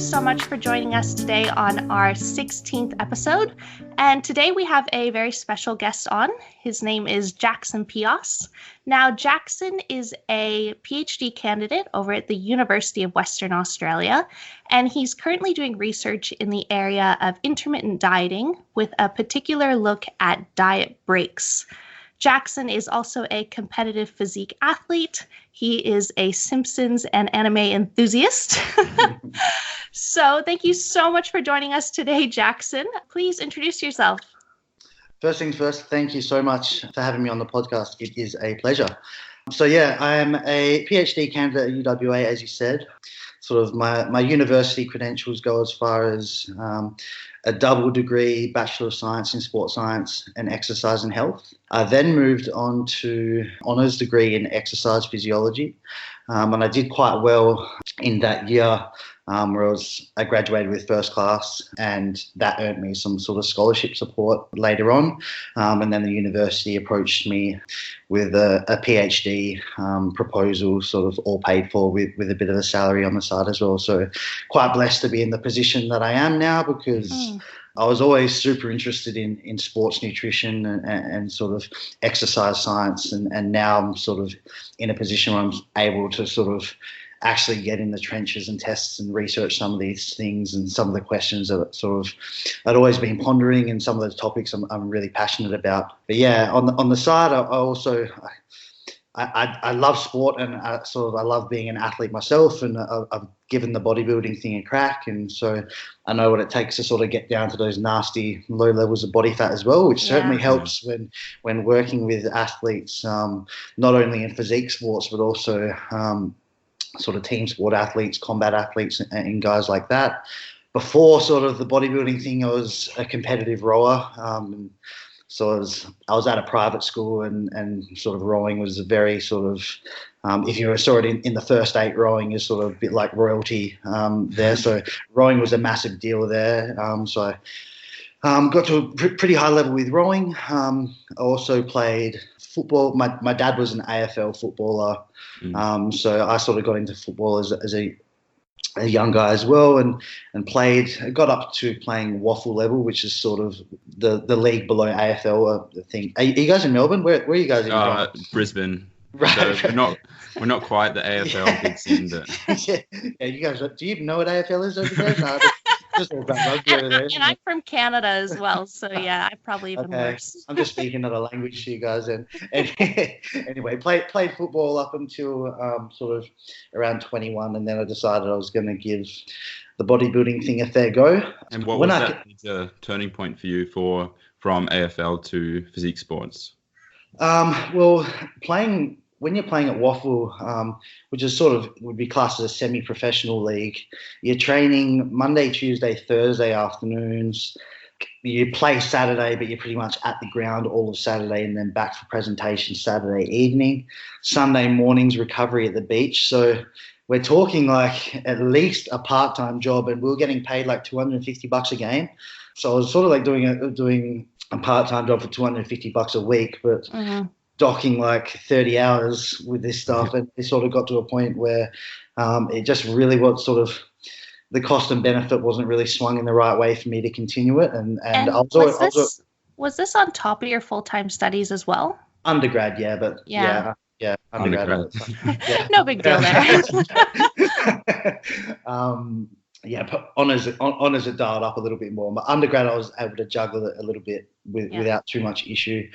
so much for joining us today on our 16th episode. And today we have a very special guest on. His name is Jackson Peos. Now, Jackson is a PhD candidate over at the University of Western Australia, and he's currently doing research in the area of intermittent dieting with a particular look at diet breaks. Jackson is also a competitive physique athlete. He is a Simpsons and anime enthusiast. So thank you so much for joining us today, Jackson. Please introduce yourself. First things first, thank you so much for having me on the podcast. It is a pleasure. So yeah, I'm a PhD candidate at UWA, as you said. Sort of my university credentials go as far as a double degree Bachelor of Science in Sports Science and Exercise and Health. I then moved on to honours degree in Exercise Physiology, and I did quite well in that year, where I graduated with first class, and that earned me some sort of scholarship support later on. And then the university approached me with a PhD proposal, sort of all paid for with a bit of a salary on the side as well. So quite blessed to be in the position that I am now, because I was always super interested in sports nutrition and sort of exercise science. And now I'm sort of in a position where I'm able to sort of actually get in the trenches and test and research some of these things and some of the questions that sort of I'd always been pondering, and some of the topics I'm really passionate about. But yeah, on the side, I also love sport, and I love being an athlete myself, and I've given the bodybuilding thing a crack, and so I know what it takes to sort of get down to those nasty low levels of body fat as well, which certainly helps when working with athletes, not only in physique sports but also sort of team sport athletes, combat athletes, and guys like that. Before sort of the bodybuilding thing, I was a competitive rower. So I was at a private school, and sort of rowing was a very sort of, if you saw it in the first 8, rowing is sort of a bit like royalty there. So rowing was a massive deal there. So I got to a pretty high level with rowing. I also played football. My dad was an AFL footballer. So I sort of got into football as a young guy as well, and got up to playing waffle level, which is sort of the league below AFL, I think. Are you guys in Melbourne? Where are you guys in? Brisbane. Right. So we're not quite the AFL big scene, but yeah, you guys, do you even know what AFL is over there? No, just all about rugby over there. And I'm from Canada as well, so yeah, I'm probably even worse. I'm just speaking another language to you guys. And anyway, played football up until sort of around 21, and then I decided I was going to give the bodybuilding thing a fair go. And what was that turning point for you from AFL to physique sports? Well, when you're playing at Waffle, which is sort of would be classed as a semi-professional league, you're training Monday, Tuesday, Thursday afternoons. You play Saturday, but you're pretty much at the ground all of Saturday, and then back for presentation Saturday evening. Sunday mornings, recovery at the beach. So we're talking like at least a part-time job, and we were getting paid like $250 a game. So I was sort of like doing a part-time job for $250 a week, but docking like 30 hours with this stuff, and it sort of got to a point where it just really was sort of the cost and benefit wasn't really swung in the right way for me to continue it. And was this on top of your full-time studies as well? Undergrad, yeah, but yeah, undergrad. Yeah. No big deal there. But honours it dialed up a little bit more. My undergrad, I was able to juggle it a little bit without too much issue.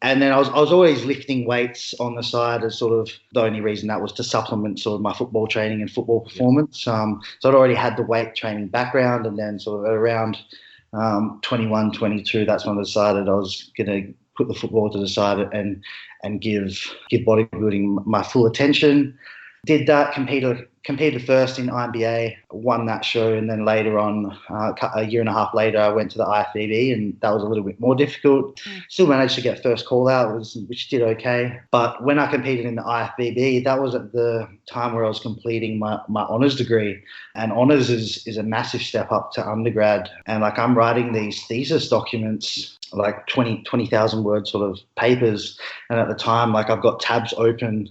And then I was always lifting weights on the side as sort of the only reason that was to supplement sort of my football training and football performance. So I'd already had the weight training background, and then sort of around 21, 22, that's when I decided I was going to put the football to the side and give bodybuilding my full attention. Did that, competed first in INBA, won that show, and then later on, a year and a half later, I went to the IFBB, and that was a little bit more difficult. Still managed to get first call out, which did okay. But when I competed in the IFBB, that was at the time where I was completing my honours degree, and honours is a massive step up to undergrad. And like I'm writing these thesis documents, like 20,000 word sort of papers, and at the time, like I've got tabs open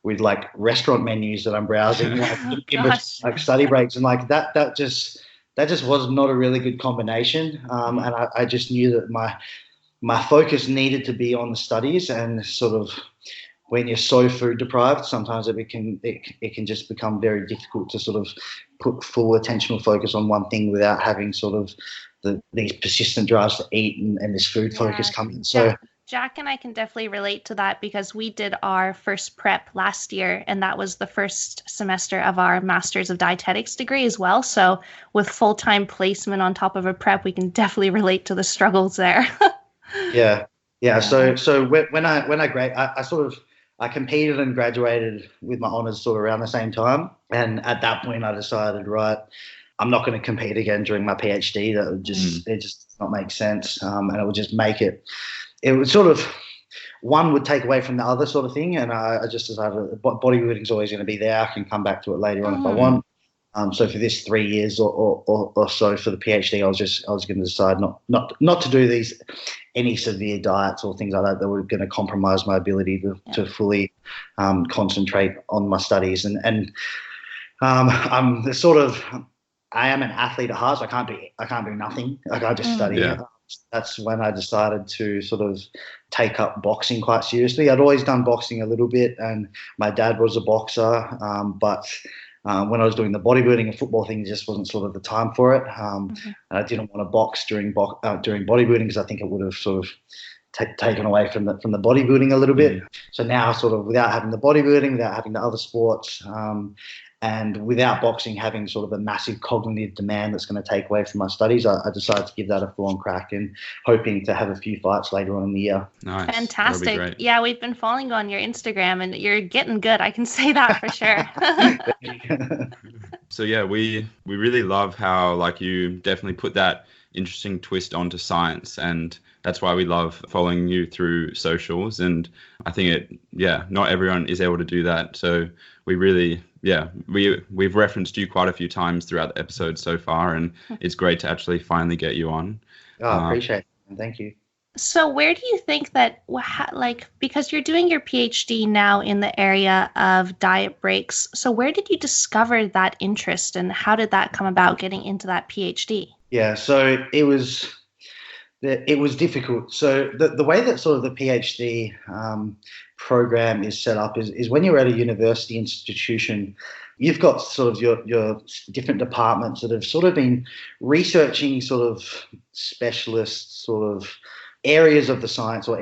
with like restaurant menus that I'm browsing like, Oh, in gosh. like study breaks, and like that just was not a really good combination. And I just knew that my focus needed to be on the studies, and sort of when you're so food deprived, sometimes it can just become very difficult to sort of put full attentional focus on one thing without having sort of these persistent drives to eat and this food focus coming. So Jack and I can definitely relate to that because we did our first prep last year, and that was the first semester of our Master's of Dietetics degree as well. So with full-time placement on top of a prep, we can definitely relate to the struggles there. Yeah. So when I competed and graduated with my honors sort of around the same time, and at that point I decided, right, I'm not going to compete again during my PhD. That would just it just does not make sense, and it would just make it. It would sort of one would take away from the other sort of thing, and I just decided bodybuilding is always going to be there. I can come back to it later on if I want. So for this 3 years or so for the PhD, I was going to decide not to do any severe diets or things like that were going to compromise my ability to fully concentrate on my studies. And I'm the sort of I am an athlete at heart, so I can't do nothing. I can't just study. Yeah. That's when I decided to sort of take up boxing quite seriously. I'd always done boxing a little bit, and my dad was a boxer, but when I was doing the bodybuilding and football thing, it just wasn't sort of the time for it. And I didn't want to box during bodybuilding because I think it would have sort of taken away from the bodybuilding a little bit. So now, sort of without having the bodybuilding, without having the other sports, and without boxing having sort of a massive cognitive demand that's going to take away from my studies, I decided to give that a full-on crack and hoping to have a few fights later on in the year. Nice. Fantastic. Yeah, we've been following on your Instagram, and you're getting good. I can say that for sure. So yeah, we really love how like you definitely put that interesting twist onto science, and that's why we love following you through socials. And I think not everyone is able to do that. So we really, we've referenced you quite a few times throughout the episode so far, and it's great to actually finally get you on. I appreciate it. Thank you. So where do you think that, because you're doing your PhD now in the area of diet breaks, so where did you discover that interest, and how did that come about, getting into that PhD? Yeah, so it was difficult. So the way that sort of the PhD program is set up is when you're at a university institution, you've got sort of your different departments that have sort of been researching sort of specialist sort of areas of the science or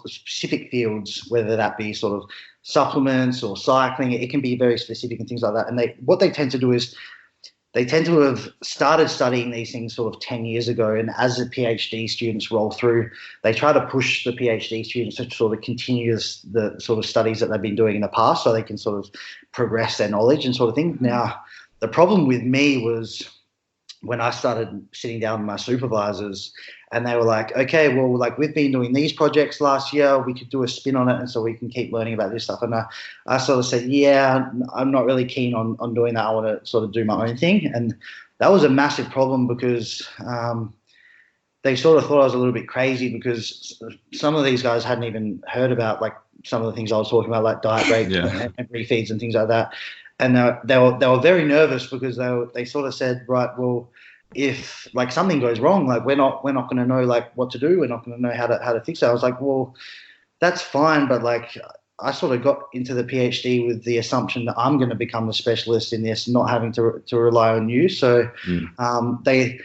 specific fields, whether that be sort of supplements or cycling. It can be very specific and things like that. And what they tend to do is they tend to have started studying these things sort of 10 years ago, and as the PhD students roll through, they try to push the PhD students to sort of continue the sort of studies that they've been doing in the past so they can sort of progress their knowledge and sort of thing. Now, the problem with me was when I started sitting down with my supervisors, and they were like, okay, well, like we've been doing these projects last year, we could do a spin on it, and so we can keep learning about this stuff. And I sort of said, yeah, I'm not really keen on doing that. I want to sort of do my own thing. And that was a massive problem because they sort of thought I was a little bit crazy, because some of these guys hadn't even heard about like some of the things I was talking about, like diet breaks and refeeds and things like that. And they were very nervous because they sort of said, right, well, if like something goes wrong, like we're not going to know like what to do. We're not going to know how to fix it. I was like, well, that's fine, but like I sort of got into the PhD with the assumption that I'm going to become the specialist in this, not having to rely on you. So they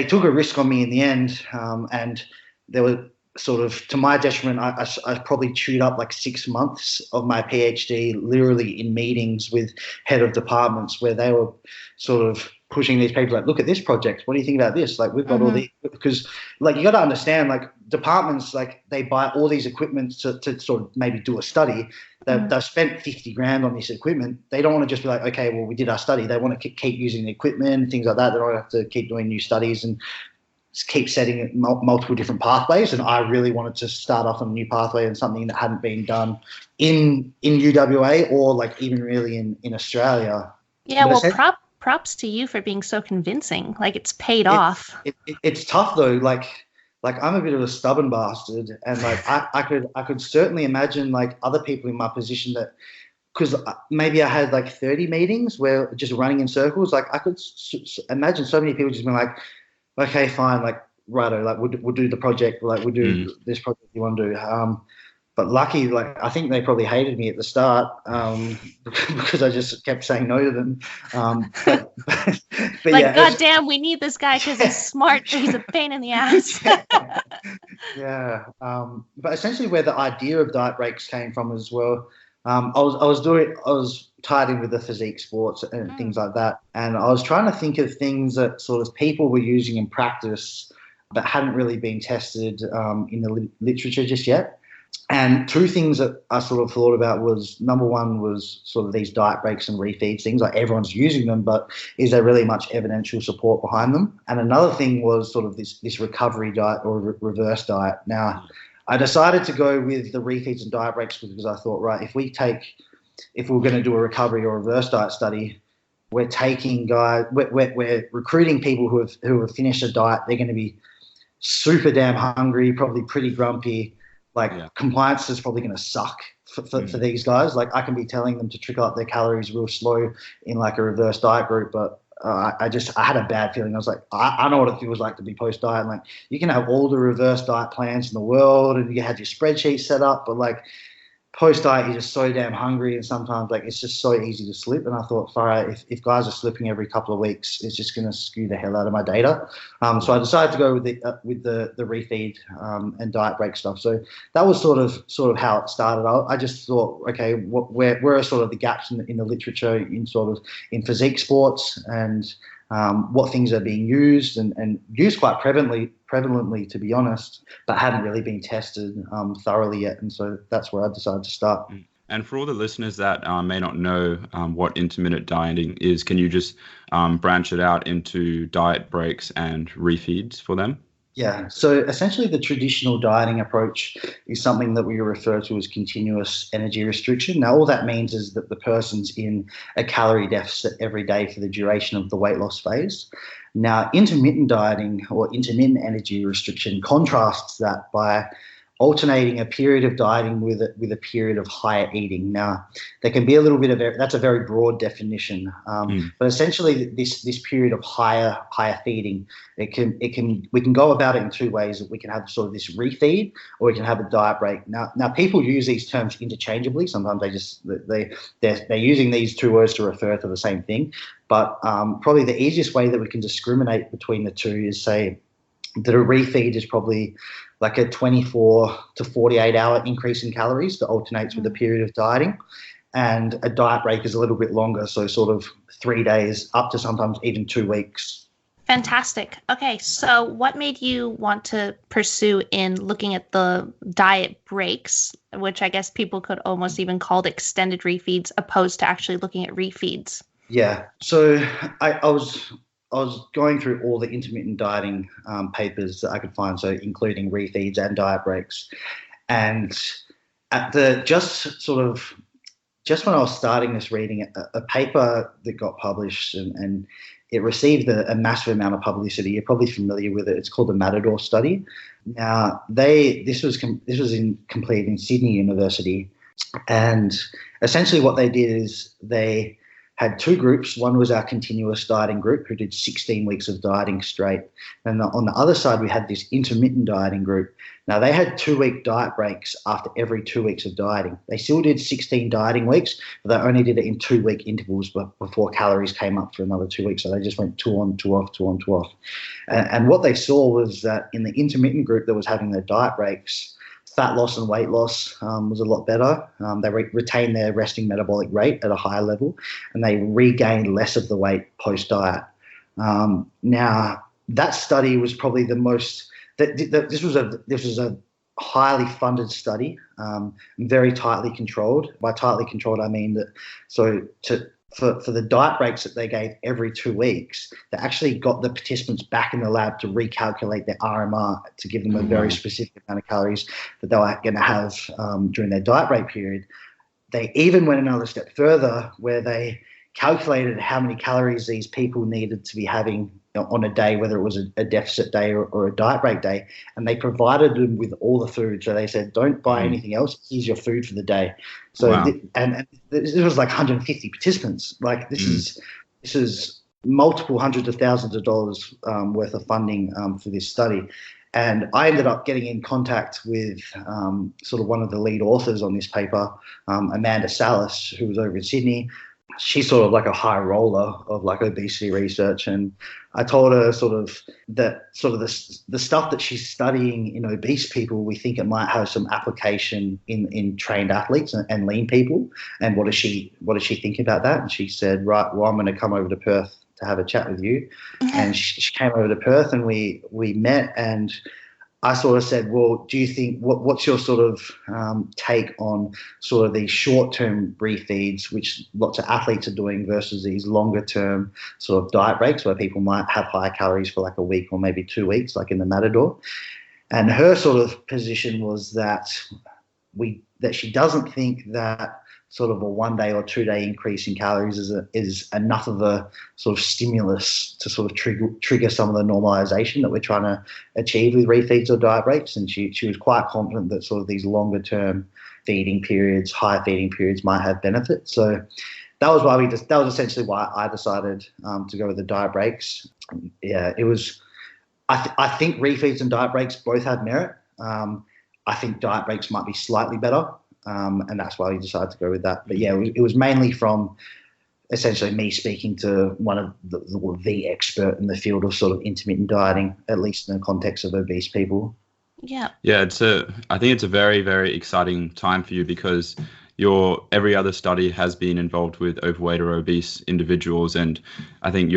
took a risk on me in the end, and there were sort of, to my detriment, I probably chewed up like 6 months of my PhD literally in meetings with head of departments where they were sort of pushing these people like, look at this project. What do you think about this? Like we've got all these, because like you got to understand, like departments, like they buy all these equipment to sort of maybe do a study. They've spent 50 grand on this equipment. They don't want to just be like, okay, well, we did our study. They want to keep using the equipment and things like that. They don't have to keep doing new studies and keep setting multiple different pathways. And I really wanted to start off on a new pathway and something that hadn't been done in UWA or like even really in Australia. Yeah, well, props to you for being so convincing. Like it's paid off. It's tough though. Like like I'm a bit of a stubborn bastard, and like I could certainly imagine like other people in my position that, because maybe I had like 30 meetings where just running in circles. Like I could imagine so many people just being like, okay, fine, like righto, like we'll do the project, like we'll do this project you want to do. But lucky, like I think they probably hated me at the start because I just kept saying no to them. But like, yeah, goddamn, we need this guy because he's smart, but he's a pain in the ass. Yeah. But essentially, where the idea of diet breaks came from as well. I was tied in with the physique sports and things like that, and I was trying to think of things that sort of people were using in practice but hadn't really been tested in the literature just yet. And two things that I sort of thought about was, number one was sort of these diet breaks and refeeds things, like everyone's using them, but is there really much evidential support behind them? And another thing was sort of this recovery diet or reverse diet. Now, I decided to go with the refeeds and diet breaks because I thought, right, if we're going to do a recovery or reverse diet study, we're taking guys, we're recruiting people who have finished a diet. They're going to be super damn hungry, probably pretty grumpy. Compliance is probably going to suck for these guys. Like I can be telling them to trickle up their calories real slow in like a reverse diet group, but I had a bad feeling. I was like, I know what it feels like to be post diet. Like you can have all the reverse diet plans in the world and you have your spreadsheet set up, but like post diet, you're just so damn hungry, and sometimes like it's just so easy to slip. And I thought, if guys are slipping every couple of weeks, it's just going to skew the hell out of my data. So I decided to go with the refeed and diet break stuff. So that was sort of how it started. I just thought, okay, where are sort of the gaps in the literature in physique sports, and what things are being used and used quite prevalently, to be honest, but hadn't really been tested thoroughly yet. And so that's where I decided to start. And for all the listeners that may not know what intermittent dieting is, can you just branch it out into diet breaks and refeeds for them? Yeah, so essentially the traditional dieting approach is something that we refer to as continuous energy restriction. Now, all that means is that the person's in a calorie deficit every day for the duration of the weight loss phase. Now, intermittent dieting or intermittent energy restriction contrasts that by alternating a period of dieting with a period of higher eating. Now, there can be a little bit of that's a very broad definition, but essentially this period of higher feeding, we can go about it in two ways. We can have sort of this refeed, or we can have a diet break. Now people use these terms interchangeably. Sometimes they're using these two words to refer to the same thing, but probably the easiest way that we can discriminate between the two is say that a refeed is probably like a 24 to 48 hour increase in calories that alternates with a period of dieting. And a diet break is a little bit longer, so sort of 3 days up to sometimes even 2 weeks. Fantastic. Okay, so what made you want to pursue in looking at the diet breaks, which I guess people could almost even call extended refeeds, opposed to actually looking at refeeds? Yeah, so I was going through all the intermittent dieting papers that I could find, so including refeeds and diet breaks. And at just when I was starting this reading, a paper that got published and it received a massive amount of publicity. You're probably familiar with it. It's called the Matador Study. Now, this was completed in Sydney University, and essentially what they did is they had two groups. One was our continuous dieting group who did 16 weeks of dieting straight. And on the other side, we had this intermittent dieting group. Now, they had 2-week diet breaks after every 2 weeks of dieting. They still did 16 dieting weeks, but they only did it in 2-week intervals before calories came up for another 2 weeks. So they just went 2 on, 2 off, 2 on, 2 off. And what they saw was that in the intermittent group that was having their diet breaks, fat loss and weight loss was a lot better. They retained their resting metabolic rate at a higher level, and they regained less of the weight post-diet. Now, that study was probably the most. This was a highly funded study, very tightly controlled. By tightly controlled, I mean that. For the diet breaks that they gave every 2 weeks, they actually got the participants back in the lab to recalculate their RMR to give them a very specific amount of calories that they were going to have during their diet break period. They even went another step further where they calculated how many calories these people needed to be having on a day, whether it was a deficit day or a diet break day, and they provided them with all the food. So they said, don't buy anything else. Here's your food for the day. So Wow. and this was like 150 participants. Like this is multiple hundreds of thousands of dollars worth of funding for this study. And I ended up getting in contact with sort of one of the lead authors on this paper, Amanda Salas, who was over in Sydney. She's sort of like a high roller of like obesity research, and I told her the stuff that she's studying in obese people, we think it might have some application in trained athletes and lean people. And what does she think about that? And she said, right, well, I'm going to come over to Perth to have a chat with you. And she came over to Perth, and we met, and I sort of said, well, do you think, what's your sort of take on sort of these short-term refeeds, which lots of athletes are doing, versus these longer-term sort of diet breaks where people might have high calories for like a week or maybe 2 weeks, like in the Matador. And her sort of position was that she doesn't think that sort of a 1 day or 2 day increase in calories is enough of a sort of stimulus to sort of trigger some of the normalization that we're trying to achieve with refeeds or diet breaks. And she was quite confident that sort of these longer term feeding periods, high feeding periods might have benefit. So that was essentially why I decided to go with the diet breaks. Yeah, it was. I think refeeds and diet breaks both have merit. I think diet breaks might be slightly better. And that's why we decided to go with that. But yeah, it was mainly from essentially me speaking to one of the expert in the field of sort of intermittent dieting, at least in the context of obese people. Yeah. Yeah, I think it's a very, very exciting time for you, because every other study has been involved with overweight or obese individuals, and I think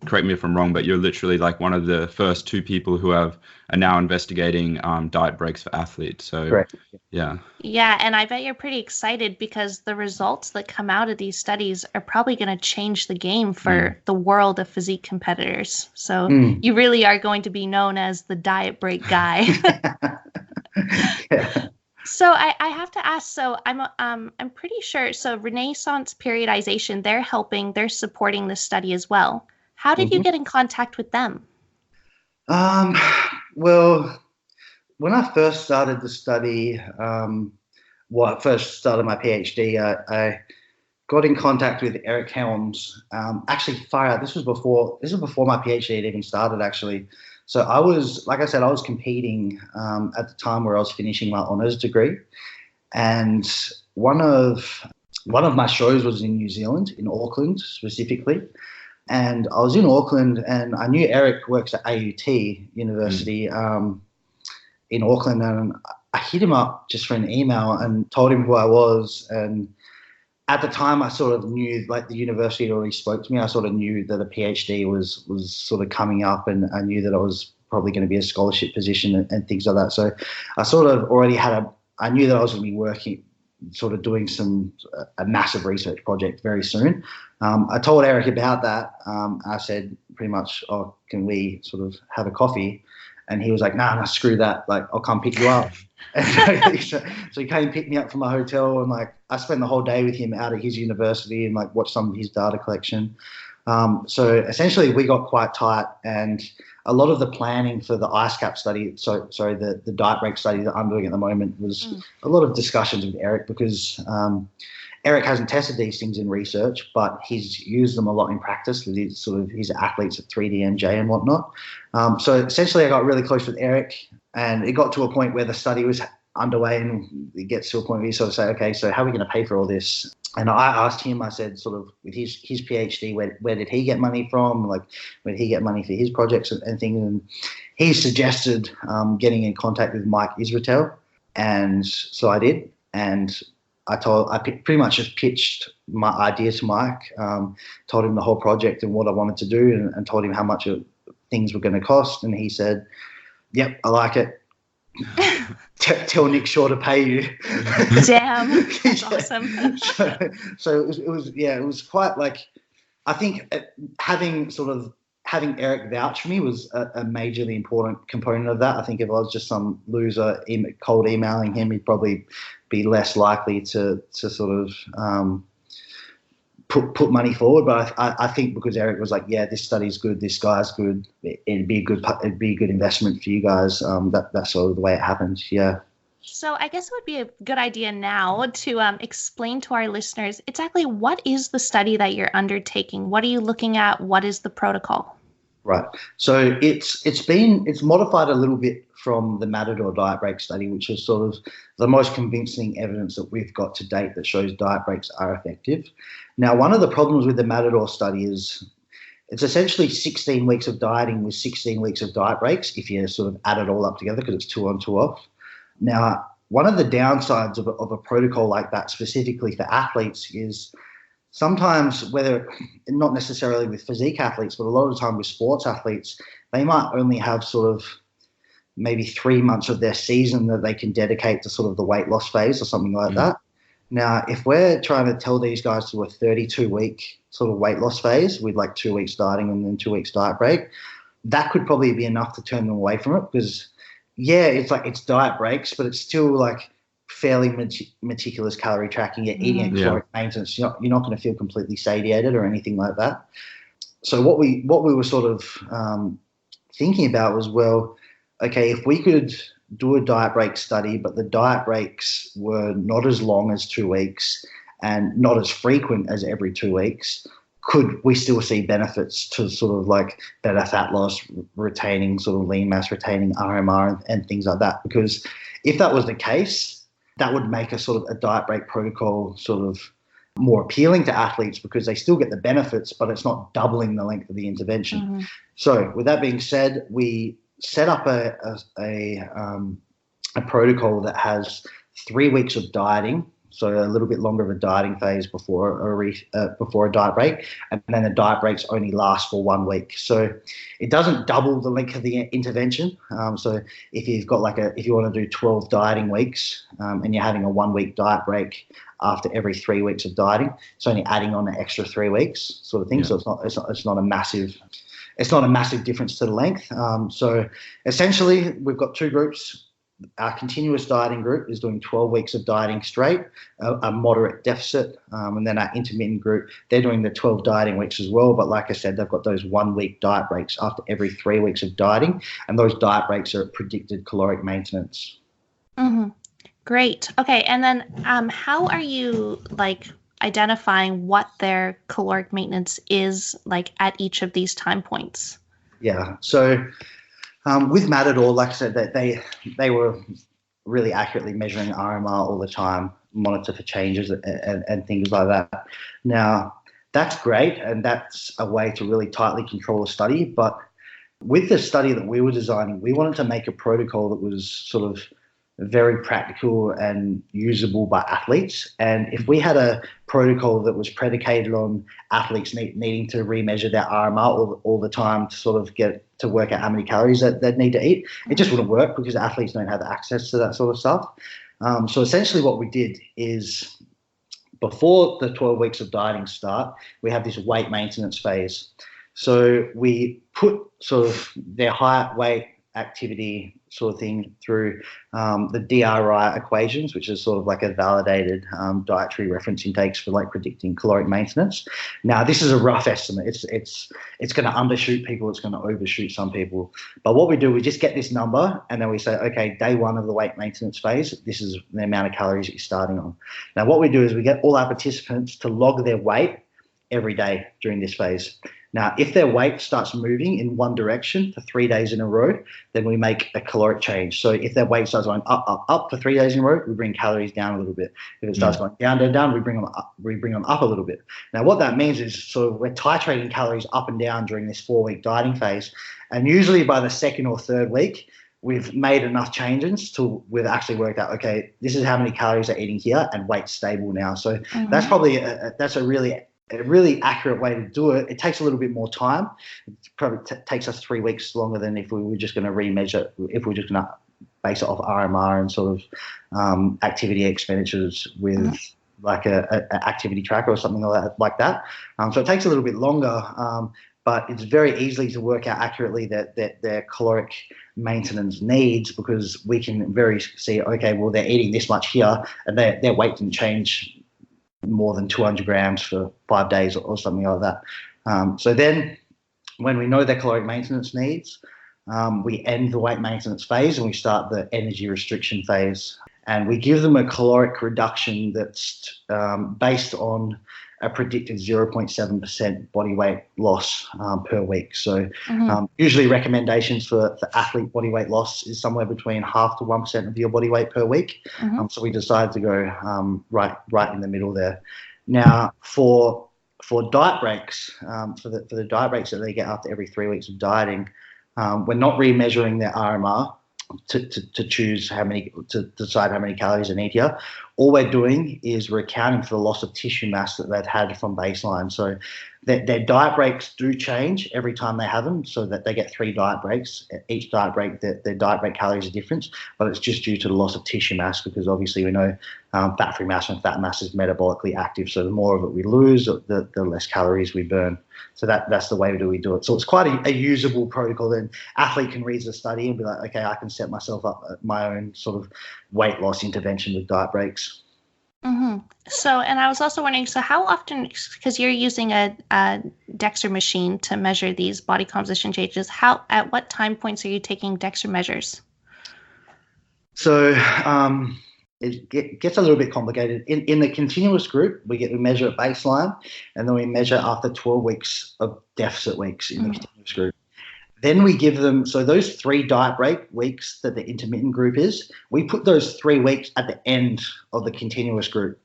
correct me if I'm wrong, but you're literally like one of the first two people who are now investigating diet breaks for athletes. So correct. Yeah, and I bet you're pretty excited, because the results that come out of these studies are probably going to change the game for the world of physique competitors. So you really are going to be known as the diet break guy. Yeah. So I have to ask. So I'm pretty sure. So Renaissance Periodization, they're supporting this study as well. How did you get in contact with them? Well, when I first started the study, I first started my PhD, I got in contact with Eric Helms. Actually, far out. This was before my PhD had even started, actually. So I was competing at the time where I was finishing my honours degree, and one of my shows was in New Zealand, in Auckland specifically. And I was in Auckland, and I knew Eric works at AUT University in Auckland, and I hit him up just for an email and told him who I was. And at the time, I sort of knew, like, the university had already spoke to me. I sort of knew that a PhD was sort of coming up, and I knew that I was probably going to be a scholarship position and things like that. So I sort of already I knew that I was going to be working, sort of doing a massive research project very soon. I told Eric about that. I said pretty much, oh, can we sort of have a coffee? And he was like, nah, screw that. Like, I'll come pick you up. So he came pick me up from my hotel, and like I spent the whole day with him out at his university and like watched some of his data collection. So essentially we got quite tight, and a lot of the planning for the IceCap study, the diet break study that I'm doing at the moment, was a lot of discussions with Eric, because Eric hasn't tested these things in research, but he's used them a lot in practice with his athletes at 3DMJ and whatnot. So essentially I got really close with Eric, and it got to a point where the study was underway, and it gets to a point where you sort of say, okay, so how are we going to pay for all this? And I asked him, I said, sort of with his PhD, where did he get money from? Like, where did he get money for his projects and things? And he suggested getting in contact with Mike Israetel. And so I did. And I pretty much just pitched my idea to Mike, told him the whole project and what I wanted to do, and told him how much things were going to cost. And he said, yep, I like it. Tell Nick Shaw to pay you. Damn, that's awesome. So it was quite like, I think having Eric vouch for me was a majorly important component of that. I think if I was just some loser cold emailing him, he'd probably be less likely to sort of put money forward. But I think because Eric was like, yeah, this study's good, this guy's good, it'd be a good investment for you guys. That's sort of the way it happened. Yeah. So I guess it would be a good idea now to explain to our listeners exactly what is the study that you're undertaking? What are you looking at? What is the protocol? Right. So it's modified a little bit from the Matador diet break study, which is sort of the most convincing evidence that we've got to date that shows diet breaks are effective. Now, one of the problems with the Matador study is it's essentially 16 weeks of dieting with 16 weeks of diet breaks if you sort of add it all up together, because it's 2 on, 2 off. Now, one of the downsides of a protocol like that, specifically for athletes, is sometimes, whether not necessarily with physique athletes, but a lot of the time with sports athletes, they might only have sort of maybe 3 months of their season that they can dedicate to sort of the weight loss phase or something like that. Now, if we're trying to tell these guys to a 32-week sort of weight loss phase with like 2 weeks dieting and then 2 weeks diet break, that could probably be enough to turn them away from it, because yeah, it's diet breaks, but it's still like fairly meticulous calorie tracking. You're eating at caloric maintenance. You're not going to feel completely satiated or anything like that. So what we were sort of thinking about was, well, okay, if we could do a diet break study, but the diet breaks were not as long as 2 weeks and not as frequent as every 2 weeks, could we still see benefits to sort of like better fat loss, retaining sort of lean mass, retaining RMR and things like that? Because if that was the case, that would make a sort of a diet break protocol sort of more appealing to athletes, because they still get the benefits, but it's not doubling the length of the intervention. Mm-hmm. So with that being said, we set up a protocol that has 3 weeks of dieting, so a little bit longer of a dieting phase before a diet break, and then the diet breaks only last for 1 week. So it doesn't double the length of the intervention. So if you've got if you want to do 12 dieting weeks and you're having a 1 week diet break after every 3 weeks of dieting, it's only adding on an extra 3 weeks sort of thing. Yeah. So it's not a massive difference to the length. So essentially, we've got 2 groups. Our continuous dieting group is doing 12 weeks of dieting straight, a moderate deficit, and then our intermittent group, they're doing the 12 dieting weeks as well. But like I said, they've got those 1 week diet breaks after every 3 weeks of dieting, and those diet breaks are at predicted caloric maintenance. Mm-hmm. Great. Okay, and then how are you identifying what their caloric maintenance is at each of these time points? Yeah. So with Matador, like I said, that they were really accurately measuring RMR all the time, monitor for changes and things like that. Now, that's great, and that's a way to really tightly control a study. But with the study that we were designing, we wanted to make a protocol that was sort of very practical and usable by athletes. And if we had a protocol that was predicated on athletes needing to remeasure their RMR all the time to sort of get to work out how many calories that they'd need to eat, it just wouldn't work, because athletes don't have access to that sort of stuff. So essentially what we did is, before the 12 weeks of dieting start, we have this weight maintenance phase. So we put sort of their height, weight, activity sort of thing through the DRI equations, which is sort of like a validated dietary reference intakes for predicting caloric maintenance. Now, this is a rough estimate. It's going to undershoot people. It's going to overshoot some people. But what we do, we just get this number, and then we say, okay, day 1 of the weight maintenance phase, this is the amount of calories that you're starting on. Now, what we do is we get all our participants to log their weight every day during this phase. Now, if their weight starts moving in one direction for 3 days in a row, then we make a caloric change. So if their weight starts going up for 3 days in a row, we bring calories down a little bit. If it starts going down, we bring them up a little bit. Now, what that means is sort of we're titrating calories up and down during this 4-week dieting phase. And usually by the 2nd or 3rd week, we've made enough changes to we've actually worked out, okay, this is how many calories they're eating here, and weight's stable now. So that's probably that's a really accurate way to do it. It takes a little bit more time. It probably takes us 3 weeks longer than if we were just going to remeasure, if we're just going to base it off RMR and sort of activity expenditures with like a activity tracker or something like that. So it takes a little bit longer, but it's very easily to work out accurately that their caloric maintenance needs, because we can see, okay, well, they're eating this much here and their weight didn't change more than 200 grams for 5 days or something like that. So then when we know their caloric maintenance needs, we end the weight maintenance phase and we start the energy restriction phase. And we give them a caloric reduction that's based on a predicted 0.7% body weight loss per week. So usually recommendations for athlete body weight loss is somewhere between 0.5 to 1% of your body weight per week. So we decided to go right in the middle there. Now for diet breaks, for the diet breaks that they get after every 3 weeks of dieting, we're not remeasuring their RMR to choose to decide how many calories they need here. All we're doing is we're accounting for the loss of tissue mass that they've had from baseline. So their diet breaks do change every time they have them, so that they get 3 diet breaks. Each diet break, their diet break calories are different, but it's just due to the loss of tissue mass, because obviously we know fat-free mass and fat mass is metabolically active. So the more of it we lose, the less calories we burn. So that's the way we do it. So it's quite a usable protocol. Then athlete can read the study and be like, okay, I can set myself up my own sort of weight loss intervention with diet breaks. So, and I was also wondering, so how often, because you're using a DEXA machine to measure these body composition changes, at what time points are you taking DEXA measures? So it gets a little bit complicated. In the continuous group, we measure at baseline, and then we measure after 12 weeks of deficit weeks in the continuous group. Then we give them, so those 3 diet break weeks that the intermittent group is, we put those 3 weeks at the end of the continuous group.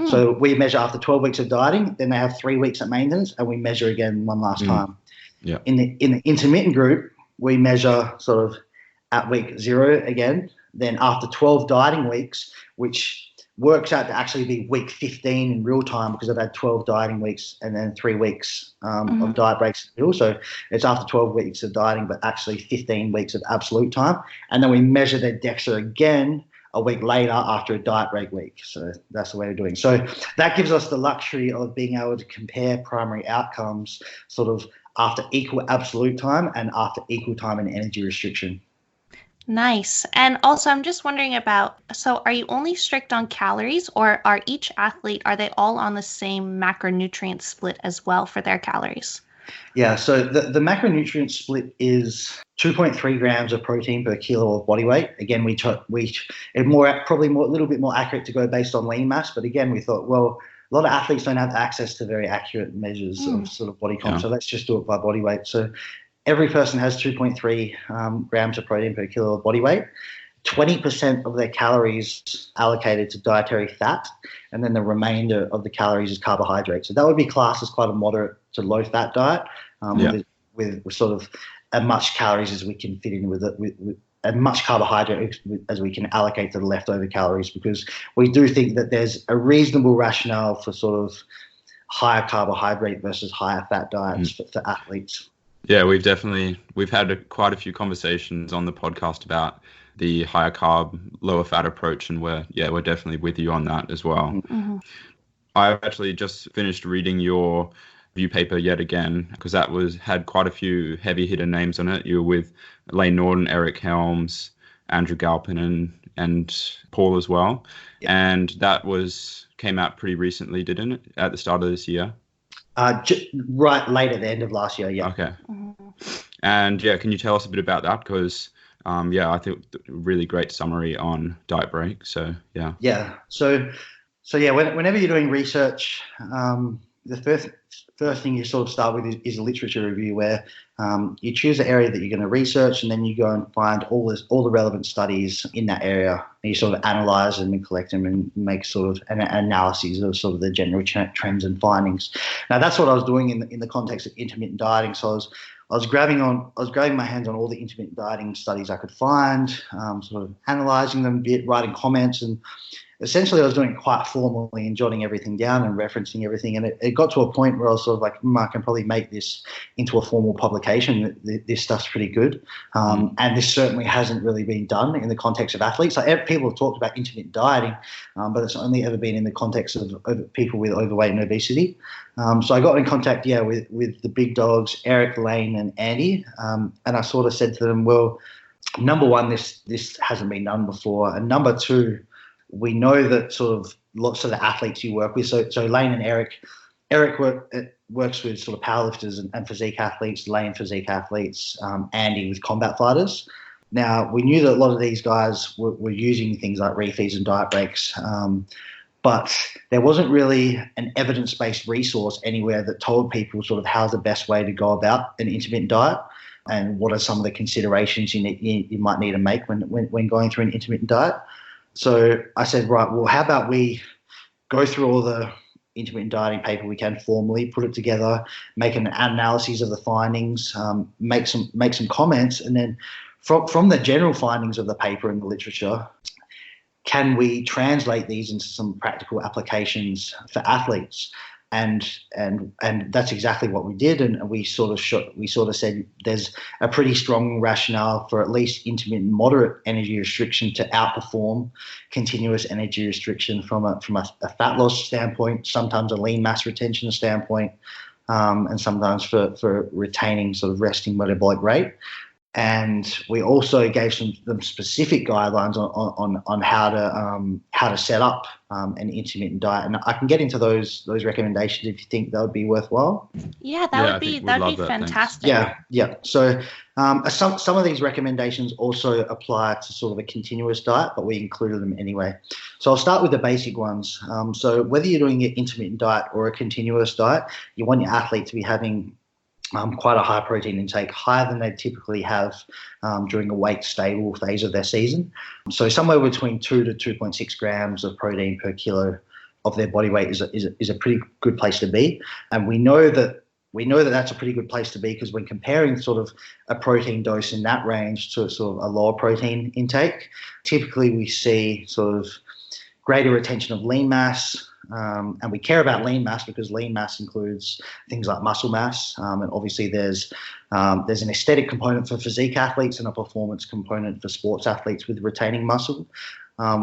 So we measure after 12 weeks of dieting, then they have 3 weeks at maintenance, and we measure again one last time. Yeah. In the intermittent group, we measure sort of at week 0 again. Then after 12 dieting weeks, which works out to actually be week 15 in real time, because I've had 12 dieting weeks and then 3 weeks of diet breaks in the middle. So it's after 12 weeks of dieting, but actually 15 weeks of absolute time. And then we measure their DEXA again a week later after a diet break week. So that's the way we're doing. So that gives us the luxury of being able to compare primary outcomes sort of after equal absolute time and after equal time in energy restriction. Nice. And also, I'm just wondering about, so are you only strict on calories, or are they all on the same macronutrient split as well for their calories? Yeah, so the macronutrient split is 2.3 grams of protein per kilo of body weight. Again, a little bit more accurate to go based on lean mass, but again, we thought, well, a lot of athletes don't have access to very accurate measures of sort of body comp, so let's just do it by body weight. So every person has 2.3 grams of protein per kilo of body weight. 20% of their calories allocated to dietary fat, and then the remainder of the calories is carbohydrate. So that would be classed as quite a moderate to low fat diet, with sort of as much calories as we can fit in with as much carbohydrate as we can allocate to the leftover calories, because we do think that there's a reasonable rationale for sort of higher carbohydrate versus higher fat diets for athletes. Yeah, we've had quite a few conversations on the podcast about the higher carb, lower fat approach, and we're definitely with you on that as well. I've actually just finished reading your review paper yet again, because that had quite a few heavy hitter names on it. You were with Lane Norton, Eric Helms, Andrew Galpin, and Paul as well. And that came out pretty recently, didn't it? At the start of this year? Right late at the end of last year, yeah. Okay. And can you tell us a bit about that? Because I think really great summary on diet break. So yeah. So whenever you're doing research, the first thing you sort of start with is a literature review, where you choose the area that you're going to research, and then you go and find all the relevant studies in that area, and you sort of analyze them and collect them and make sort of an analysis of sort of the general trends and findings. Now that's what I was doing in the context of intermittent dieting. So I was grabbing my hands on all the intermittent dieting studies I could find, sort of analyzing them a bit, writing comments, and essentially I was doing it quite formally and jotting everything down and referencing everything. And it got to a point where I was sort of like, I can probably make this into a formal publication. This stuff's pretty good. And this certainly hasn't really been done in the context of athletes. Like, people have talked about intermittent dieting, but it's only ever been in the context of people with overweight and obesity. So I got in contact, with the big dogs, Eric, Lane, and Andy. And I sort of said to them, well, number one, this hasn't been done before. And number two, we know that sort of lots of the athletes you work with. So Lane and Eric works with sort of powerlifters and physique athletes, Lane physique athletes, Andy with combat fighters. Now, we knew that a lot of these guys were using things like refeeds and diet breaks, but there wasn't really an evidence-based resource anywhere that told people sort of how's the best way to go about an intermittent diet and what are some of the considerations you might need to make when going through an intermittent diet. So I said, right, well, how about we go through all the intermittent dieting paper we can formally, put it together, make an analysis of the findings, make some comments, and then from the general findings of the paper and the literature, can we translate these into some practical applications for athletes? And that's exactly what we did, and we sort of said there's a pretty strong rationale for at least intermittent moderate energy restriction to outperform continuous energy restriction from a fat loss standpoint, sometimes a lean mass retention standpoint, and sometimes for retaining sort of resting metabolic rate. And we also gave them specific guidelines on how to set up an intermittent diet, and I can get into those recommendations if you think that would be worthwhile. Yeah, that'd be fantastic. Yeah. So some of these recommendations also apply to sort of a continuous diet, but we included them anyway. So I'll start with the basic ones. So whether you're doing an intermittent diet or a continuous diet, you want your athlete to be having quite a high protein intake, higher than they typically have during a weight stable phase of their season. So somewhere between 2 to 2.6 grams of protein per kilo of their body weight is a pretty good place to be. And we know that that's a pretty good place to be because when comparing sort of a protein dose in that range to sort of a lower protein intake, typically we see sort of greater retention of lean mass. And we care about lean mass because lean mass includes things like muscle mass, and obviously there's an aesthetic component for physique athletes and a performance component for sports athletes with retaining muscle.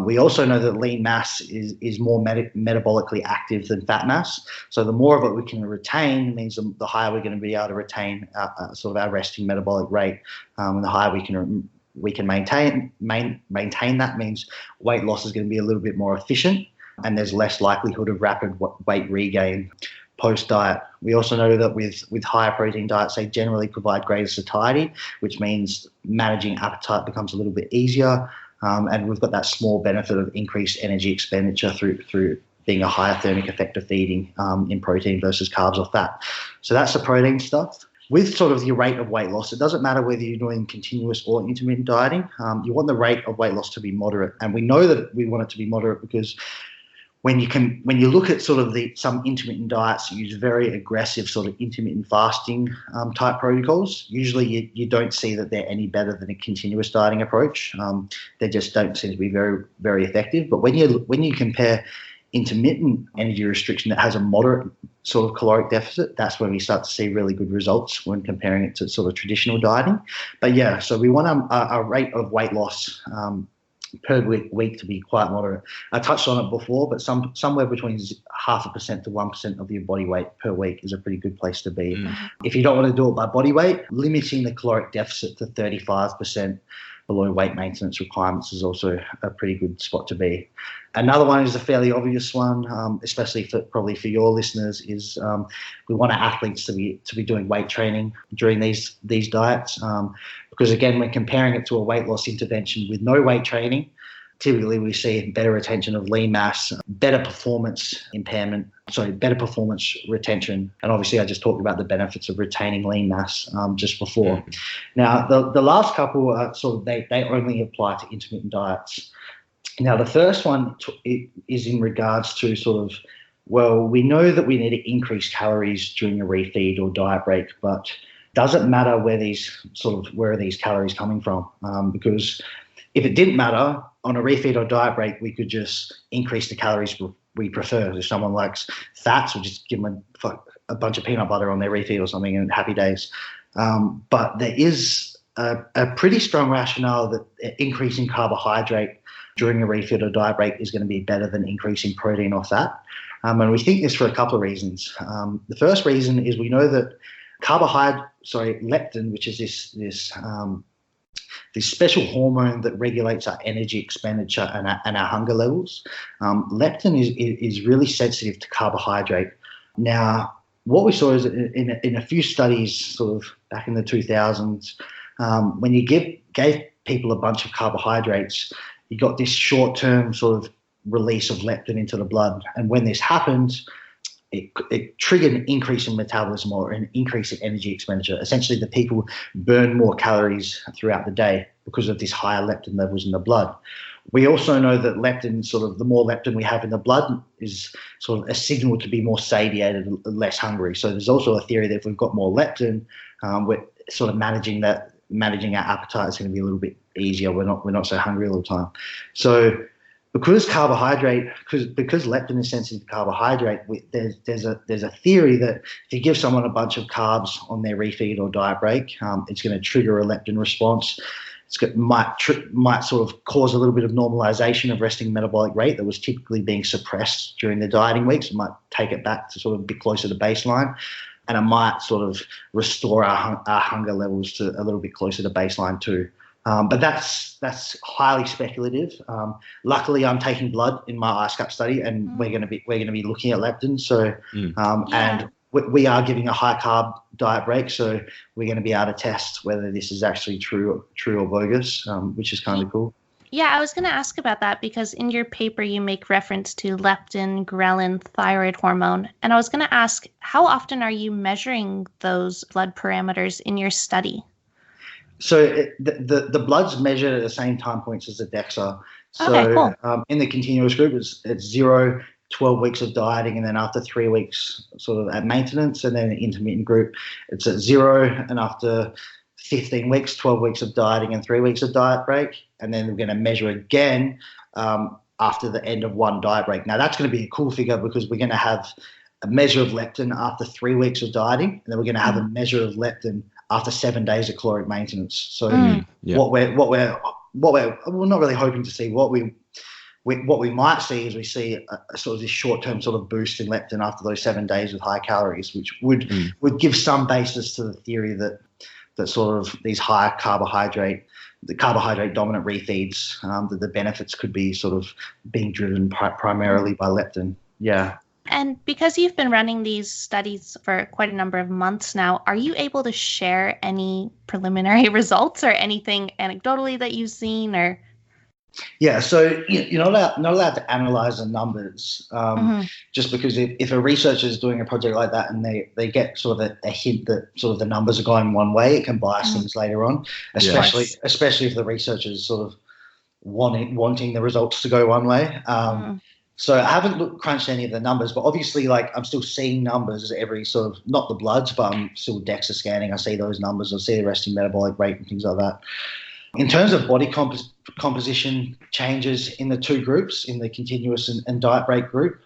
We also know that lean mass is more metabolically active than fat mass. So the more of it we can retain means the higher we're going to be able to retain sort of our resting metabolic rate, and the higher we can maintain that means weight loss is going to be a little bit more efficient. And there's less likelihood of rapid weight regain post-diet. We also know that with higher protein diets, they generally provide greater satiety, which means managing appetite becomes a little bit easier. And we've got that small benefit of increased energy expenditure through being a higher thermic effect of feeding in protein versus carbs or fat. So that's the protein stuff. With sort of your rate of weight loss, it doesn't matter whether you're doing continuous or intermittent dieting. You want the rate of weight loss to be moderate. And we know that we want it to be moderate because when you look at sort of some intermittent diets that use very aggressive sort of intermittent fasting type protocols, usually you don't see that they're any better than a continuous dieting approach. They just don't seem to be very, very effective. But when you compare intermittent energy restriction that has a moderate sort of caloric deficit, that's when we start to see really good results when comparing it to sort of traditional dieting. But yeah, so we want a rate of weight loss per week to be quite moderate. I touched on it before, but somewhere between 0.5% to 1% of your body weight per week is a pretty good place to be. If you don't want to do it by body weight, limiting the caloric deficit to 35% below weight maintenance requirements is also a pretty good spot to be. Another one is a fairly obvious one, especially probably for your listeners, is we want our athletes to be doing weight training during these diets. Because again, when comparing it to a weight loss intervention with no weight training, typically we see better retention of lean mass, better performance retention. And obviously I just talked about the benefits of retaining lean mass just before. Now, the last couple are sort of, they only apply to intermittent diets. Now, the first one is in regards to sort of, well, we know that we need to increase calories during a refeed or diet break, but does it matter where are these calories coming from? Because if it didn't matter, on a refeed or diet break, we could just increase the calories we prefer. If someone likes fats, we'll just give them a bunch of peanut butter on their refeed or something and happy days. But there is a pretty strong rationale that increasing carbohydrate during a refeed or diet break is going to be better than increasing protein or fat. And we think this for a couple of reasons. The first reason is we know that leptin, which is this this special hormone that regulates our energy expenditure and our hunger levels. Leptin is really sensitive to carbohydrate. Now, what we saw is in a few studies sort of back in the 2000s, when you gave people a bunch of carbohydrates, you got this short-term sort of release of leptin into the blood. And when this happened, it triggered an increase in metabolism or an increase in energy expenditure. Essentially, the people burn more calories throughout the day because of this higher leptin levels in the blood. We also know that leptin, sort of the more leptin we have in the blood, is sort of a signal to be more satiated, less hungry. So there's also a theory that if we've got more leptin, we're sort of managing our appetite is going to be a little bit easier. We're not so hungry all the time. So because leptin is sensitive to carbohydrate, there's a theory that if you give someone a bunch of carbs on their refeed or diet break, it's going to trigger a leptin response. Might sort of cause a little bit of normalization of resting metabolic rate that was typically being suppressed during the dieting weeks. It might take it back to sort of a bit closer to baseline, and it might sort of restore our hunger levels to a little bit closer to baseline too. But that's highly speculative. Luckily, I'm taking blood in my ice cup study, and we're going to be looking at leptin. So, and we are giving a high carb diet break, so we're going to be able to test whether this is actually true or bogus, which is kind of cool. Yeah, I was going to ask about that because in your paper you make reference to leptin, ghrelin, thyroid hormone, and I was going to ask, how often are you measuring those blood parameters in your study? So the blood's measured at the same time points as the DEXA. So okay, cool. In the continuous group, it's 0, 12 weeks of dieting, and then after 3 weeks sort of at maintenance, and then the intermittent group, it's at 0, and after 15 weeks, 12 weeks of dieting and 3 weeks of diet break, and then we're going to measure again after the end of one diet break. Now, that's going to be a cool figure because we're going to have a measure of leptin after 3 weeks of dieting, and then we're going to have a measure of leptin after 7 days of caloric maintenance. So what we're not really hoping to see, what we might see is we see a sort of this short-term sort of boost in leptin after those 7 days with high calories, which would give some basis to the theory that sort of these higher carbohydrate dominant refeeds, that the benefits could be sort of being driven primarily by leptin. Yeah. And because you've been running these studies for quite a number of months now, are you able to share any preliminary results or anything anecdotally that you've seen? Or yeah, so you're not allowed to analyze the numbers, just because if a researcher is doing a project like that and they get sort of a hint that sort of the numbers are going one way, it can bias things later on, especially if the researcher is sort of wanting the results to go one way. So I haven't crunched any of the numbers, but obviously, like, I'm still seeing numbers every sort of, not the bloods, but I'm still DEXA scanning. I see those numbers. I see the resting metabolic rate and things like that. In terms of body composition changes in the two groups, in the continuous and diet break group,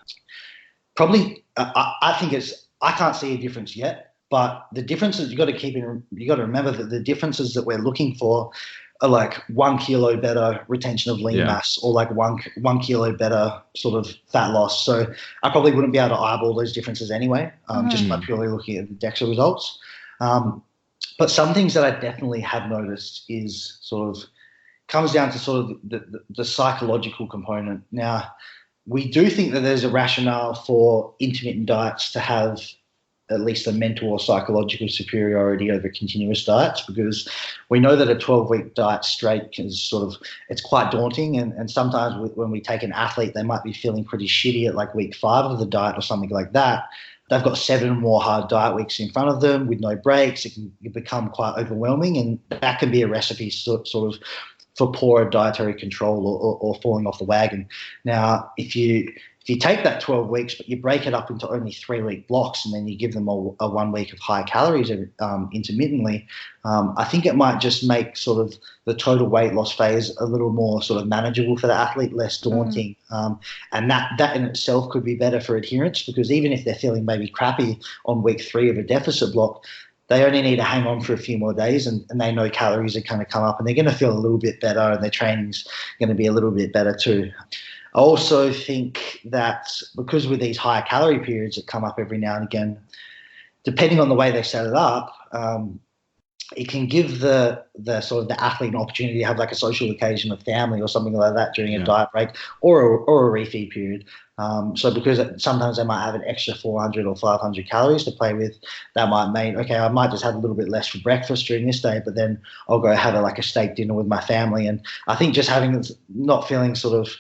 probably I can't see a difference yet. But the differences you got to remember that the differences that we're looking for are like 1 kilo better retention of lean mass, or like one kilo better sort of fat loss. So I probably wouldn't be able to eyeball those differences anyway, just by purely looking at the DEXA results. But some things that I definitely have noticed is sort of comes down to sort of the psychological component. Now, we do think that there's a rationale for intermittent diets to have at least a mental or psychological superiority over continuous diets, because we know that a 12-week diet straight is sort of, it's quite daunting. And sometimes when we take an athlete, they might be feeling pretty shitty at like week 5 of the diet or something like that. They've got 7 more hard diet weeks in front of them with no breaks. It can become quite overwhelming, and that can be a recipe sort of for poor dietary control or falling off the wagon. Now, if you take that 12 weeks, but you break it up into only 3-week blocks, and then you give them a 1 week of high calories intermittently, I think it might just make sort of the total weight loss phase a little more sort of manageable for the athlete, less daunting. And that in itself could be better for adherence, because even if they're feeling maybe crappy on week 3 of a deficit block, they only need to hang on for a few more days, and they know calories are going to come up, and they're going to feel a little bit better, and their training's going to be a little bit better too. I also think that because with these higher calorie periods that come up every now and again, depending on the way they set it up, it can give the sort of the athlete an opportunity to have like a social occasion with family or something like that during a diet break or a refeed period. So because sometimes they might have an extra 400 or 500 calories to play with, that might mean, okay, I might just have a little bit less for breakfast during this day, but then I'll go have a steak dinner with my family. And I think just not feeling sort of,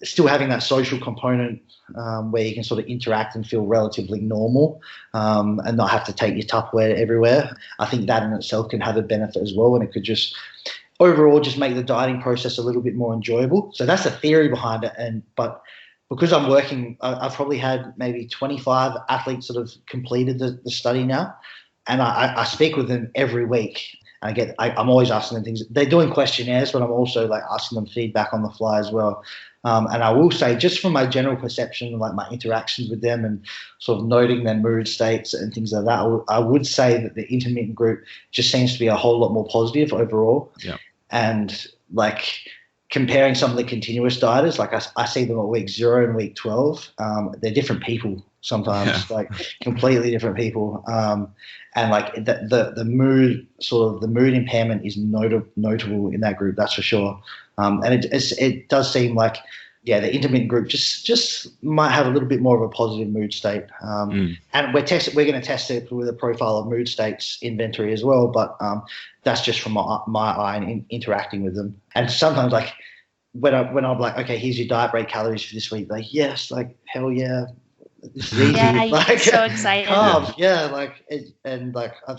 still having that social component where you can sort of interact and feel relatively normal and not have to take your Tupperware everywhere. I think that in itself can have a benefit as well, and it could just overall just make the dieting process a little bit more enjoyable. So that's the theory behind it. But because I'm working, I've probably had maybe 25 athletes that have completed the study now, and I speak with them every week. I'm always asking them things. They're doing questionnaires, but I'm also asking them feedback on the fly as well. And I will say, just from my general perception, my interactions with them and sort of noting their mood states and things like that, I would say that the intermittent group just seems to be a whole lot more positive overall. Yeah. And comparing some of the continuous dieters, I see them at week 0 and week 12. They're different people sometimes, completely different people. And the mood, the mood impairment is notable in that group, that's for sure. And it does seem the intermittent group just might have a little bit more of a positive mood state. And we're going to test it with a profile of mood states inventory as well. But that's just from my eye and interacting with them. And sometimes when I'm like, okay, here's your diet break calories for this week. Yes, hell yeah. This is easy. Yeah, so excited. Carbs,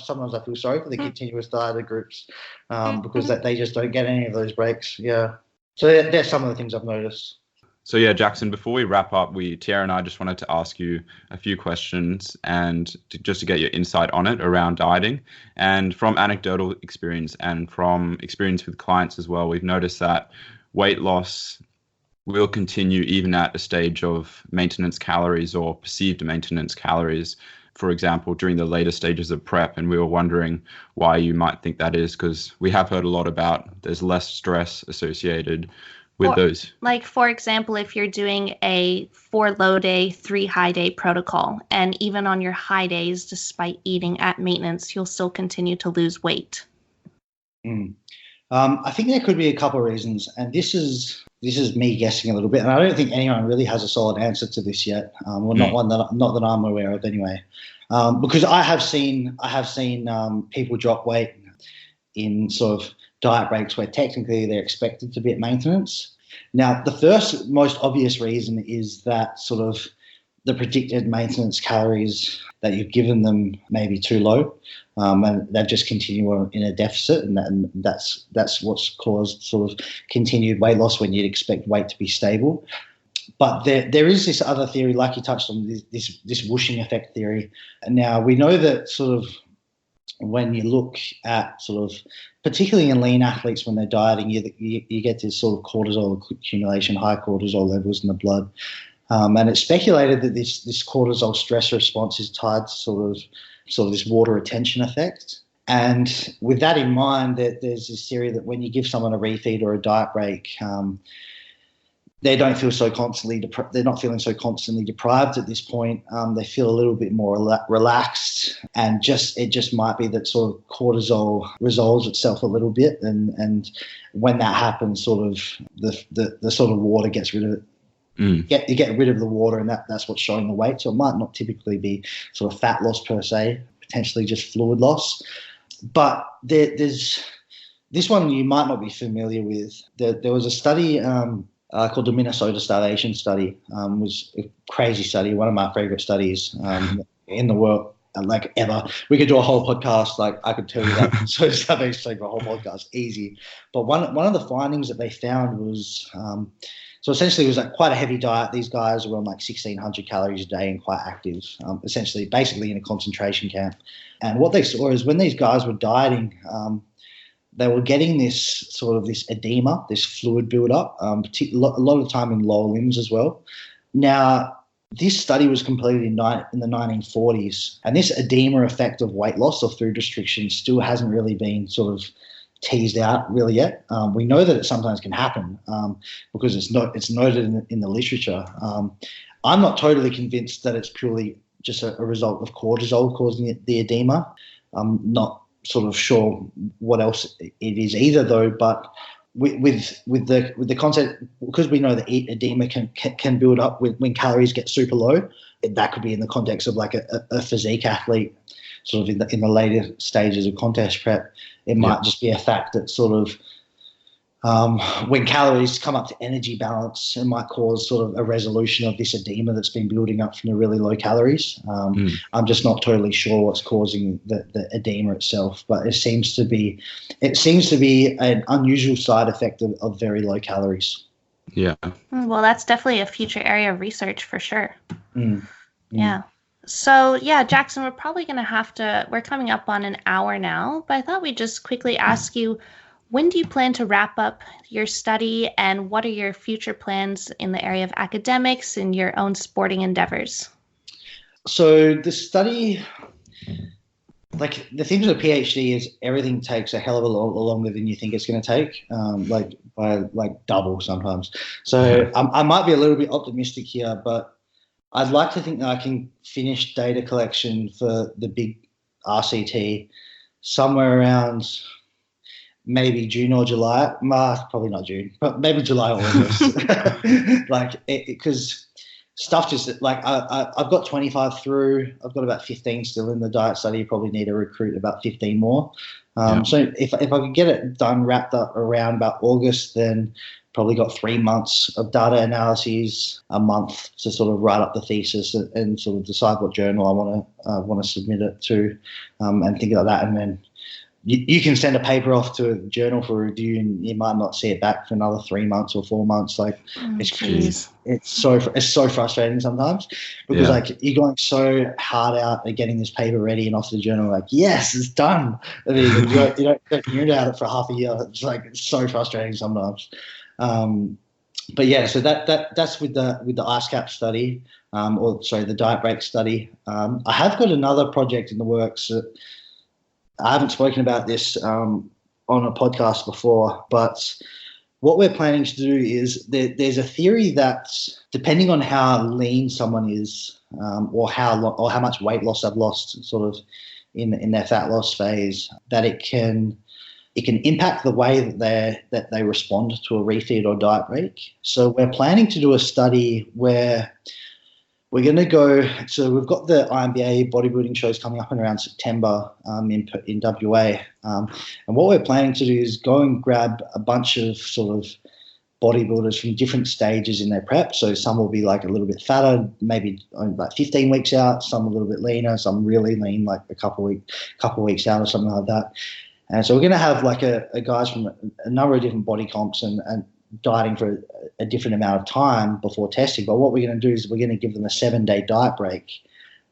sometimes I feel sorry for the continuous dieter groups because they just don't get any of those breaks. Yeah. So there's some of the things I've noticed. So yeah, Jackson, before we wrap up, Tyarra and I just wanted to ask you a few questions and just to get your insight on it around dieting. And from anecdotal experience and from experience with clients as well, we've noticed that weight loss will continue even at a stage of maintenance calories or perceived maintenance calories, for example, during the later stages of prep. And we were wondering why you might think that is, because we have heard a lot about there's less stress associated with those. For example, if you're doing a 4 low day, 3 high day protocol, and even on your high days, despite eating at maintenance, you'll still continue to lose weight. I think there could be a couple of reasons, and this is me guessing a little bit, and I don't think anyone really has a solid answer to this yet. Not that I'm aware of anyway, because I have seen people drop weight in sort of diet breaks where technically they're expected to be at maintenance. Now, the first most obvious reason is that sort of the predicted maintenance calories that you've given them may be too low, and they just continue in a deficit, and that's what's caused sort of continued weight loss when you'd expect weight to be stable. But there is this other theory, like you touched on, this whooshing effect theory. And now we know that sort of when you look at sort of, particularly in lean athletes when they're dieting, you get this sort of cortisol accumulation, high cortisol levels in the blood. And it's speculated that this cortisol stress response is tied to sort of this water retention effect. And with that in mind, there's this theory that when you give someone a refeed or a diet break, they don't feel so constantly they're not feeling so constantly deprived at this point. They feel a little bit more relaxed, and it just might be that sort of cortisol resolves itself a little bit, and when that happens, sort of the sort of water gets rid of it. You get rid of the water, and that's what's showing the weight. So it might not typically be sort of fat loss per se, potentially just fluid loss. But there's this one you might not be familiar with. There was a study called the Minnesota Starvation Study. Was a crazy study, one of my favorite studies in the world, ever. We could do a whole podcast. I could tell you that. So Starvation Study for a whole podcast, easy. But one of the findings that they found was, so essentially it was quite a heavy diet. These guys were on 1,600 calories a day and quite active, basically in a concentration camp. And what they saw is when these guys were dieting, they were getting this edema, this fluid buildup, a lot of the time in lower limbs as well. Now, this study was completed in the 1940s, and this edema effect of weight loss or food restriction still hasn't really been sort of teased out really yet. We know that it sometimes can happen because it's noted in the literature. I'm not totally convinced that it's purely just a result of cortisol causing the edema. I'm not sort of sure what else it is either, though. But with the concept, because we know that edema can build up when calories get super low, that could be in the context of like a physique athlete, sort of in the later stages of contest prep. It might just be a fact that sort of when calories come up to energy balance, it might cause sort of a resolution of this edema that's been building up from the really low calories. I'm just not totally sure what's causing the edema itself, but it seems to be an unusual side effect of very low calories. Yeah. Well, that's definitely a future area of research for sure. Yeah. So, yeah, Jackson, we're probably going to we're coming up on an hour now, but I thought we'd just quickly ask you, when do you plan to wrap up your study, and what are your future plans in the area of academics and your own sporting endeavors? So the study, like the thing with a PhD is everything takes a hell of a lot longer than you think it's going to take, like by like double sometimes. So I might be a little bit optimistic here, but I'd like to think that I can finish data collection for the big RCT somewhere around maybe June or July. Probably not June, but maybe July or August. Like, because stuff just like I've got 25 through. I've got about 15 still in the diet study. You probably need to recruit about 15 more. So if I could get it done, wrapped up around about August, then probably got 3 months of data analyses, a month to sort of write up the thesis and sort of decide what journal I want to submit it to, and think like that. And then you can send a paper off to a journal for review, and you might not see it back for another 3 months or 4 months. Like, it's so frustrating sometimes, because like you're going so hard out at getting this paper ready and off to the journal, like, yes, it's done. I mean, you don't hear about it for half a year. It's like, it's so frustrating sometimes. But yeah, so that's with the ice cap study, the diet break study. I have got another project in the works that I haven't spoken about this on a podcast before, but what we're planning to do is there's a theory that depending on how lean someone is, or how much weight loss they've lost sort of in their fat loss phase, that it can impact the way that they respond to a refeed or diet break. So we're planning to do a study where we're going to go, so we've got the INBA bodybuilding shows coming up in around September in WA. And what we're planning to do is go and grab a bunch of sort of bodybuilders from different stages in their prep. So some will be like a little bit fatter, maybe like 15 weeks out, some a little bit leaner, some really lean, like a couple weeks out or something like that. And so we're going to have like a guys from a number of different body comps and dieting for a different amount of time before testing. But what we're going to do is we're going to give them a 7-day diet break.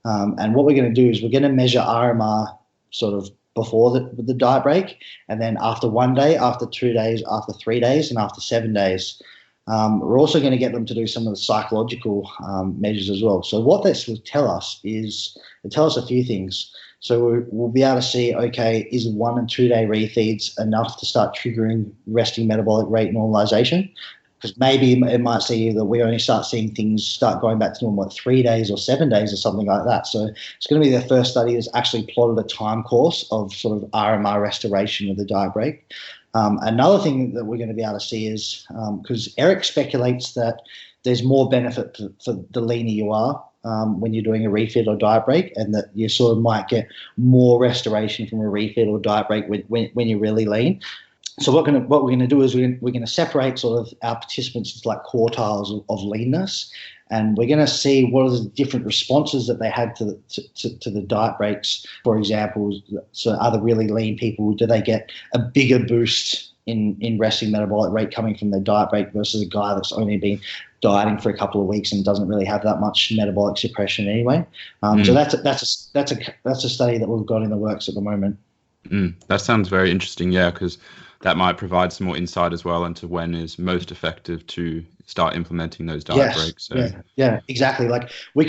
And what we're going to do is we're going to measure RMR sort of before the diet break, and then after 1 day, after 2 days, after 3 days, and after 7 days. We're also going to get them to do some of the psychological measures as well. So what this will tell us is, it'll tell us a few things. So we'll be able to see, okay, is 1 and 2 day refeeds enough to start triggering resting metabolic rate normalization? Because maybe it might see that we only start seeing things start going back to normal at 3 days or 7 days or something like that. So it's going to be the first study that's actually plotted a time course of sort of RMR restoration of the diet break. Another thing that we're going to be able to see is, because Eric speculates that there's more benefit for the leaner you are when you're doing a refeed or diet break, and that you sort of might get more restoration from a refeed or diet break when you're really lean. So what we're going to do is we're going to separate sort of our participants into like quartiles of leanness, and we're going to see what are the different responses that they had to the diet breaks. For example, so are the really lean people, do they get a bigger boost in resting metabolic rate coming from their diet break versus a guy that's only been dieting for a couple of weeks and doesn't really have that much metabolic suppression anyway? So that's a study that we've got in the works at the moment. That sounds very interesting, yeah, because that might provide some more insight as well into when is most effective to start implementing those diet breaks. So. Yeah, exactly. Like we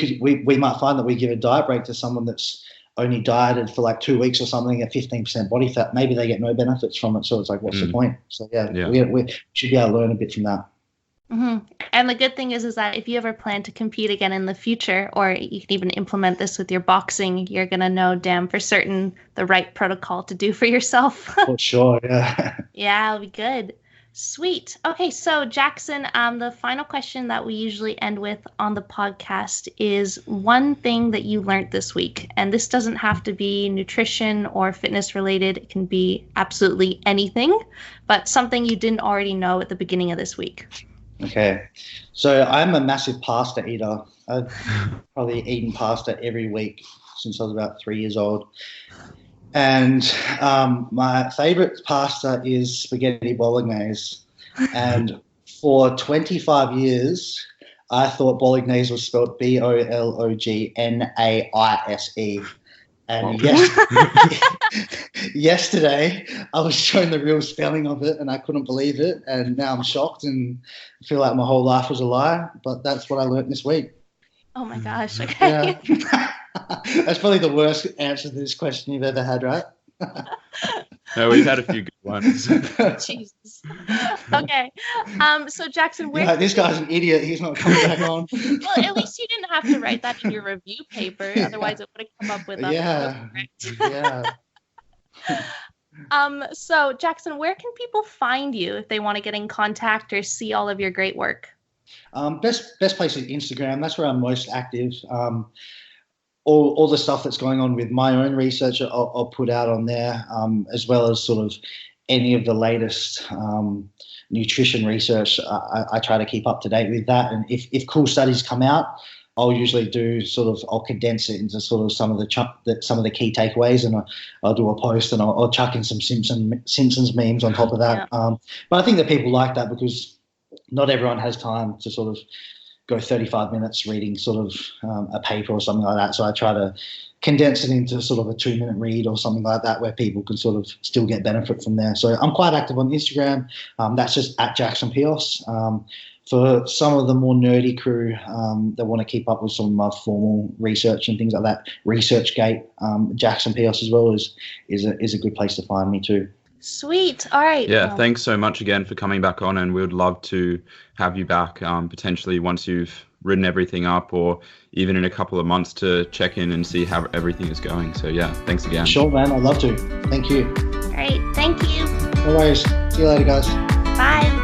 might find that we give a diet break to someone that's only dieted for like 2 weeks or something at 15% body fat. Maybe they get no benefits from it. So it's like, what's the point? So we should be able to learn a bit from that. Mm-hmm. And the good thing is that if you ever plan to compete again in the future, or you can even implement this with your boxing, you're going to know damn for certain the right protocol to do for yourself. For sure, yeah. Yeah, it'll be good. Sweet. Okay, so Jackson, the final question that we usually end with on the podcast is one thing that you learned this week. And this doesn't have to be nutrition or fitness related. It can be absolutely anything, but something you didn't already know at the beginning of this week. Okay, so I'm a massive pasta eater. I've probably eaten pasta every week since I was about 3 years old. And my favorite pasta is spaghetti bolognese. And for 25 years, I thought bolognese was spelled Bolognaise. And yesterday, I was shown the real spelling of it, and I couldn't believe it. And now I'm shocked and feel like my whole life was a lie. But that's what I learned this week. Oh my gosh! Okay. Yeah. That's probably the worst answer to this question you've ever had, right? No, we've had a few good ones. Jesus. Okay. So Jackson, where this guy's an idiot. He's not coming back on. Well, at least you didn't have to write that in your review paper. Otherwise, it would have come up with Yeah. So Jackson, where can people find you if they want to get in contact or see all of your great work? Best place is Instagram. That's where I'm most active. All the stuff that's going on with my own research, I'll put out on there, as well as sort of any of the latest nutrition research. I try to keep up to date with that. And if cool studies come out, I'll usually I'll condense it into sort of some of the key takeaways, and I'll do a post and I'll chuck in some Simpsons memes on top of that. Yeah. But I think that people like that because not everyone has time to sort of go 35 minutes reading sort of a paper or something like that. So I try to condense it into sort of a 2-minute read or something like that where people can sort of still get benefit from there. So I'm quite active on Instagram. That's just at Jackson Peos. For some of the more nerdy crew that want to keep up with some of my formal research and things like that, ResearchGate, Jackson Peos as well is a good place to find me too. Sweet. All right. Yeah, thanks so much again for coming back on, and we would love to have you back potentially once you've written everything up, or even in a couple of months to check in and see how everything is going. So yeah, thanks again. Sure, man. I'd love to. Thank you. All right. Thank you. No worries. See you later, guys. Bye.